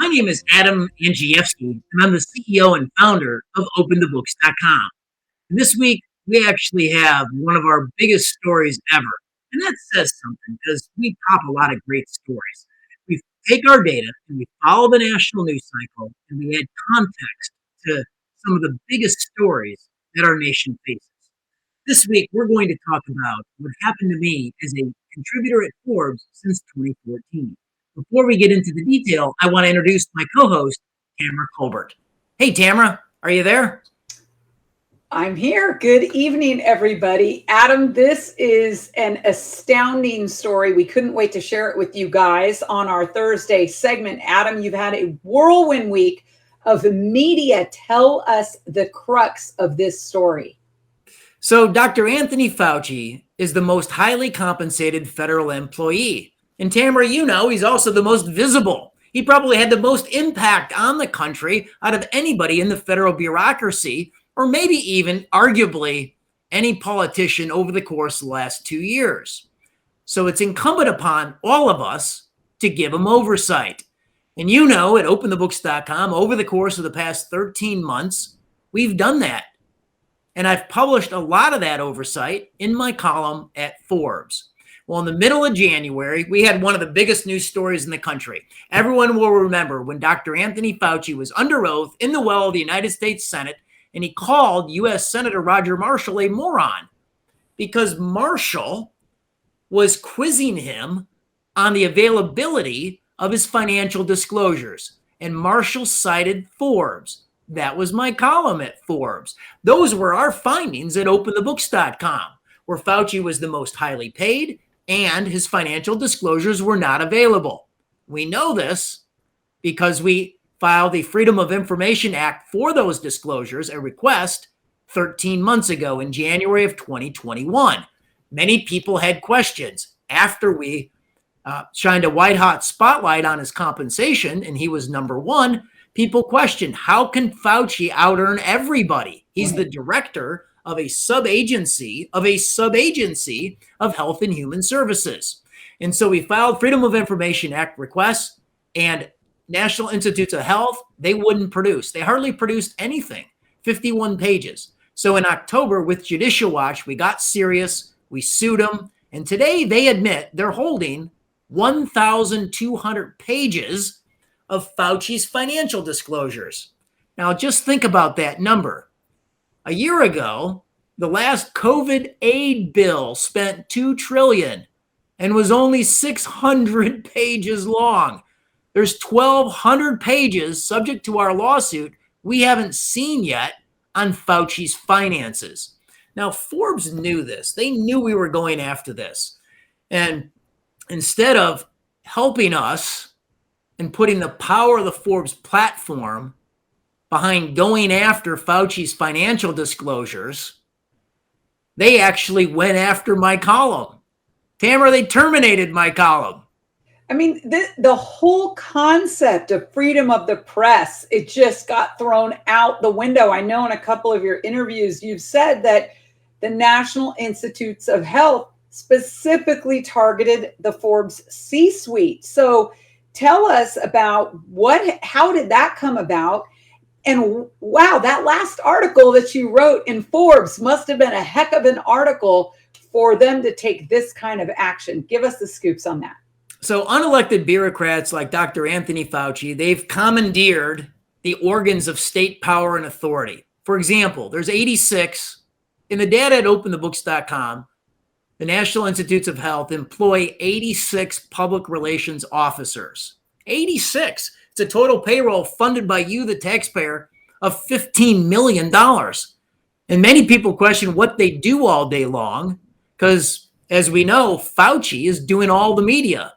My name is Adam Andrzejewski, and I'm the CEO and founder of OpenTheBooks.com. And this week, we actually have one of our biggest stories ever. And that says something because we pop a lot of great stories. We take our data and we follow the national news cycle and we add context to some of the biggest stories that our nation faces. This week, we're going to talk about what happened to me as a contributor at Forbes since 2014. Before we get into the detail, I want to introduce my co-host, Tamara Colbert. Hey, Tamara, are you there? I'm here. Good evening, everybody. Adam, this is an astounding story. We couldn't wait to share it with you guys on our Thursday segment. Adam, you've had a whirlwind week of media. Tell us the crux of this story. So, Dr. Anthony Fauci is the most highly compensated federal employee. And Tamara, you know, he's also the most visible. He probably had the most impact on the country out of anybody in the federal bureaucracy, or maybe even, arguably, any politician over the course of the last 2 years. So it's incumbent upon all of us to give him oversight. And you know, at OpenTheBooks.com, over the course of the past 13 months, we've done that. And I've published a lot of that oversight in my column at Forbes. Well, in the middle of January, we had one of the biggest news stories in the country. Everyone will remember when Dr. Anthony Fauci was under oath in the well of the United States Senate, and he called U.S. Senator Roger Marshall a moron because Marshall was quizzing him on the availability of his financial disclosures. And Marshall cited Forbes. That was my column at Forbes. Those were our findings at OpenTheBooks.com, where Fauci was the most highly paid and his financial disclosures were not available. We know this because we filed the Freedom of Information Act for those disclosures, a request 13 months ago in January of 2021. Many people had questions after we shined a white-hot spotlight on his compensation, and he was number one. People questioned, how can Fauci out-earn everybody? He's the director of a sub-agency of Health and Human Services. And so we filed Freedom of Information Act requests, and National Institutes of Health, they wouldn't produce. They hardly produced anything, 51 pages. So in October with Judicial Watch, we got serious, we sued them, and today they admit they're holding 1,200 pages of Fauci's financial disclosures. Now just think about that number. A year ago, the last COVID aid bill spent $2 trillion and was only 600 pages long. There's 1,200 pages subject to our lawsuit we haven't seen yet on Fauci's finances. Now, Forbes knew this. They knew we were going after this. And instead of helping us and putting the power of the Forbes platform behind going after Fauci's financial disclosures, they actually went after my column. Tamara, they terminated my column. I mean, the whole concept of freedom of the press, it just got thrown out the window. I know in a couple of your interviews, you've said that the National Institutes of Health specifically targeted the Forbes C-suite. So tell us about how did that come about? And wow, that last article that you wrote in Forbes must have been a heck of an article for them to take this kind of action. Give us the scoops on that. So unelected bureaucrats like Dr. Anthony Fauci, they've commandeered the organs of state power and authority. For example, there's 86 in the data at OpenTheBooks.com. The National Institutes of Health employ 86 public relations officers. 86. It's a total payroll funded by you, the taxpayer, of $15 million. And many people question what they do all day long because, as we know, Fauci is doing all the media.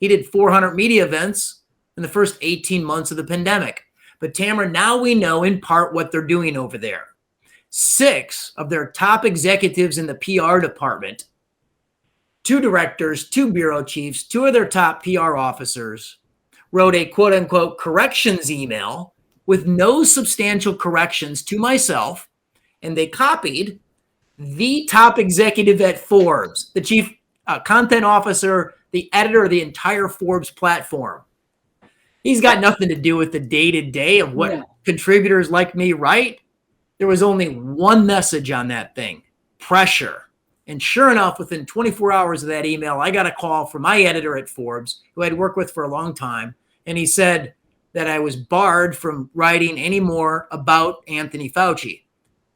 He did 400 media events in the first 18 months of the pandemic. But Tamara, now we know in part what they're doing over there. 6 of their top executives in the PR department, 2 directors, 2 bureau chiefs, 2 of their top PR officers, wrote a quote unquote corrections email with no substantial corrections to myself. And they copied the top executive at Forbes, the chief content officer, the editor of the entire Forbes platform. He's got nothing to do with the day-to-day of what No. contributors like me write. There was only one message on that thing: pressure. And sure enough, within 24 hours of that email, I got a call from my editor at Forbes, who I'd worked with for a long time. And he said that I was barred from writing any more about Anthony Fauci.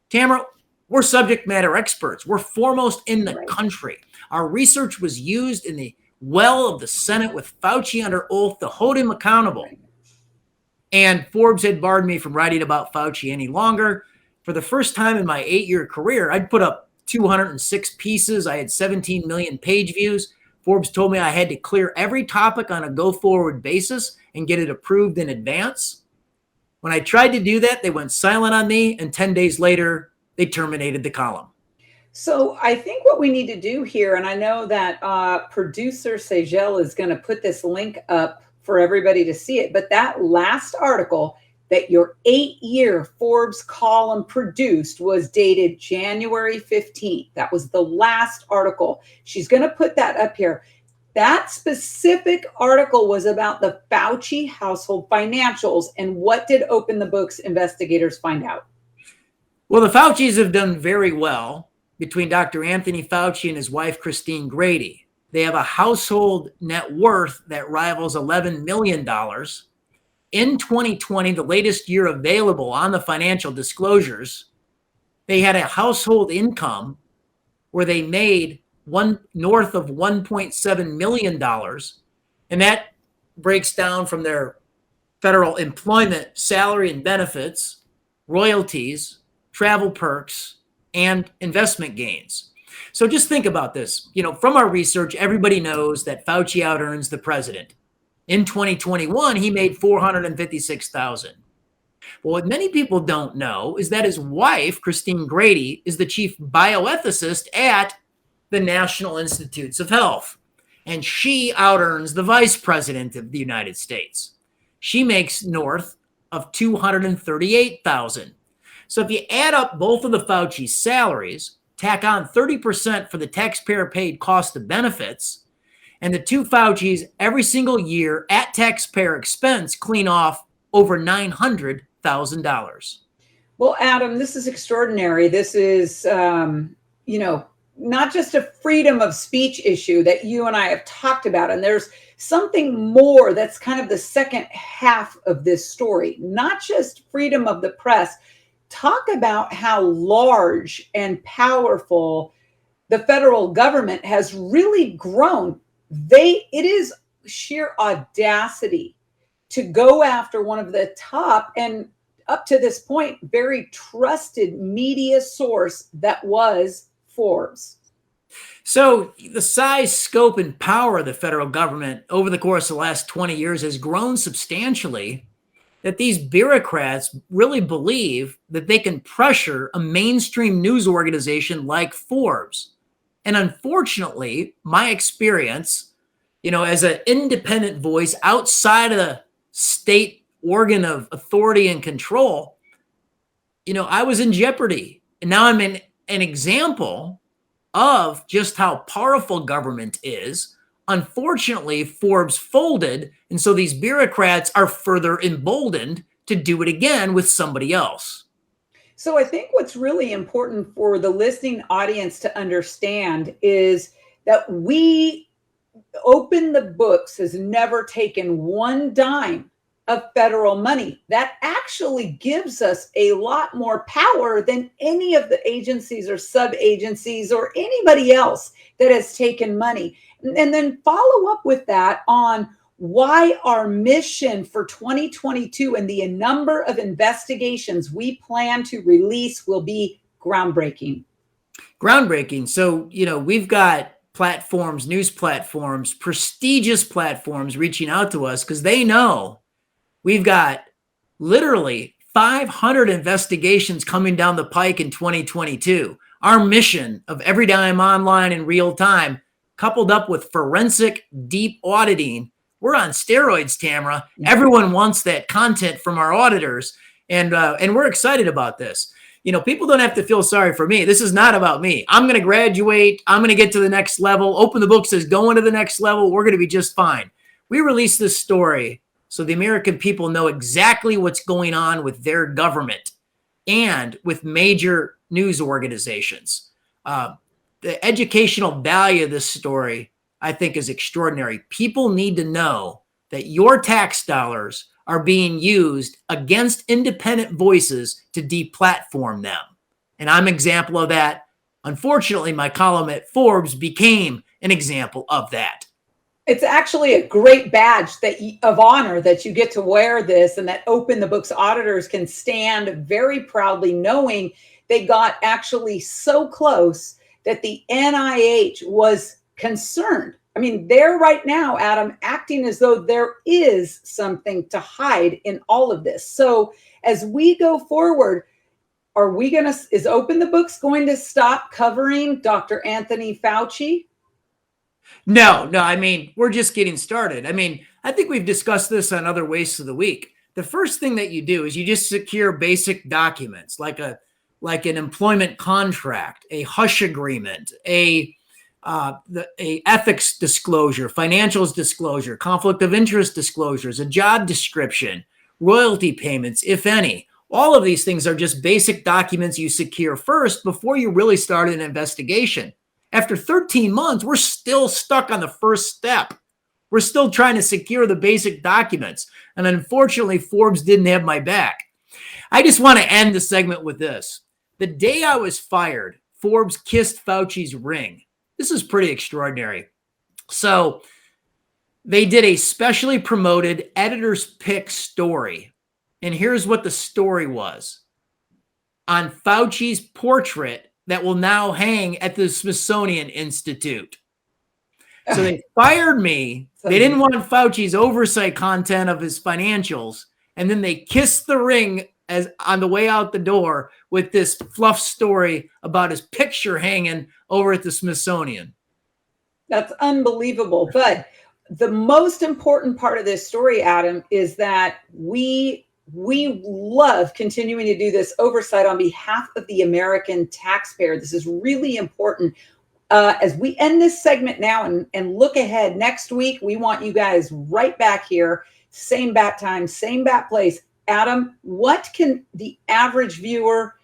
Tamara, we're subject matter experts. We're foremost in the country. Our research was used in the well of the Senate with Fauci under oath to hold him accountable. And Forbes had barred me from writing about Fauci any longer. For the first time in my 8-year career, I'd put up 206 pieces. I had 17 million page views. Forbes told me I had to clear every topic on a go-forward basis and get it approved in advance. When I tried to do that, they went silent on me, and 10 days later, they terminated the column. So I think what we need to do here, and I know that producer Sejel is going to put this link up for everybody to see it, but that last article that your 8-year Forbes column produced was dated January 15th. That was the last article. She's going to put that up here. That specific article was about the Fauci household financials. And what did Open the Books investigators find out? Well, the Faucis have done very well between Dr. Anthony Fauci and his wife, Christine Grady. They have a household net worth that rivals $11 million. In 2020, the latest year available on the financial disclosures, they had a household income where they made north of $1.7 million. And that breaks down from their federal employment, salary and benefits, royalties, travel perks, and investment gains. So just think about this. From our research, everybody knows that Fauci out-earns the president. In 2021, he made $456,000. Well, what many people don't know is that his wife, Christine Grady, is the chief bioethicist at the National Institutes of Health. And she out-earns the vice president of the United States. She makes north of $238,000. So if you add up both of the Fauci salaries, tack on 30% for the taxpayer-paid cost of benefits, and the two Faucis every single year at taxpayer expense clean off over $900,000. Well, Adam, this is extraordinary. This is, not just a freedom of speech issue that you and I have talked about. And there's something more that's kind of the second half of this story, not just freedom of the press. Talk about how large and powerful the federal government has really grown. It is sheer audacity to go after one of the top and up to this point, very trusted media source that was Forbes. So the size, scope, and power of the federal government over the course of the last 20 years has grown substantially, that these bureaucrats really believe that they can pressure a mainstream news organization like Forbes. And unfortunately, my experience, as an independent voice outside of the state organ of authority and control, I was in jeopardy. And now I'm an example of just how powerful government is. Unfortunately, Forbes folded, and so these bureaucrats are further emboldened to do it again with somebody else. So I think what's really important for the listening audience to understand is that Open the Books has never taken one dime of federal money. That actually gives us a lot more power than any of the agencies or sub-agencies or anybody else that has taken money. And then follow up with that on why our mission for 2022 and the number of investigations we plan to release will be groundbreaking. Groundbreaking. So, we've got platforms, news platforms, prestigious platforms reaching out to us because they know we've got literally 500 investigations coming down the pike in 2022. Our mission of every dime online in real time, coupled up with forensic deep auditing, we're on steroids, Tamara. Everyone wants that content from our auditors, and we're excited about this. People don't have to feel sorry for me. This is not about me. I'm going to graduate. I'm going to get to the next level. Open the Books is going to the next level. We're going to be just fine. We released this story so the American people know exactly what's going on with their government and with major news organizations. The educational value of this story, I think, is extraordinary. People need to know that your tax dollars are being used against independent voices to deplatform them. And I'm an example of that. Unfortunately, my column at Forbes became an example of that. It's actually a great badge of honor that you get to wear this, and that Open the Books auditors can stand very proudly knowing they got actually so close that the NIH was concerned. I mean, they're right now, Adam, acting as though there is something to hide in all of this. So as we go forward, is Open the Books going to stop covering Dr. Anthony Fauci? No, I mean, we're just getting started. I mean, I think we've discussed this on other Wastes of the Week. The first thing that you do is you just secure basic documents like an employment contract, a hush agreement, a ethics disclosure, financials disclosure, conflict of interest disclosures, a job description, royalty payments, if any. All of these things are just basic documents you secure first before you really start an investigation. After 13 months, we're still stuck on the first step. We're still trying to secure the basic documents. And unfortunately, Forbes didn't have my back. I just want to end the segment with this. The day I was fired, Forbes kissed Fauci's ring. This is pretty extraordinary. So they did a specially promoted editor's pick story. And here's what the story was. On Fauci's portrait that will now hang at the Smithsonian Institute. So they fired me. They didn't want Fauci's oversight content of his financials. And then they kissed the ring as on the way out the door with this fluff story about his picture hanging over at the Smithsonian. That's unbelievable. But the most important part of this story, Adam, is that we love continuing to do this oversight on behalf of the American taxpayer. This is really important. As we end this segment now and look ahead next week, we want you guys right back here, same bat time, same bat place. Adam, what can the average viewer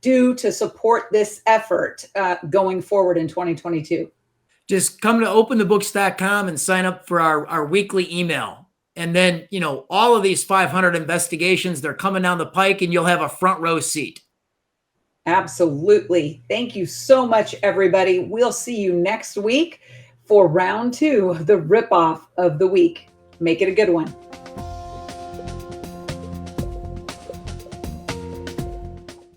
do to support this effort going forward in 2022? Just come to openthebooks.com and sign up for our weekly email. And then, all of these 500 investigations, they're coming down the pike and you'll have a front row seat. Absolutely. Thank you so much, everybody. We'll see you next week for round 2 of the ripoff of the week. Make it a good one.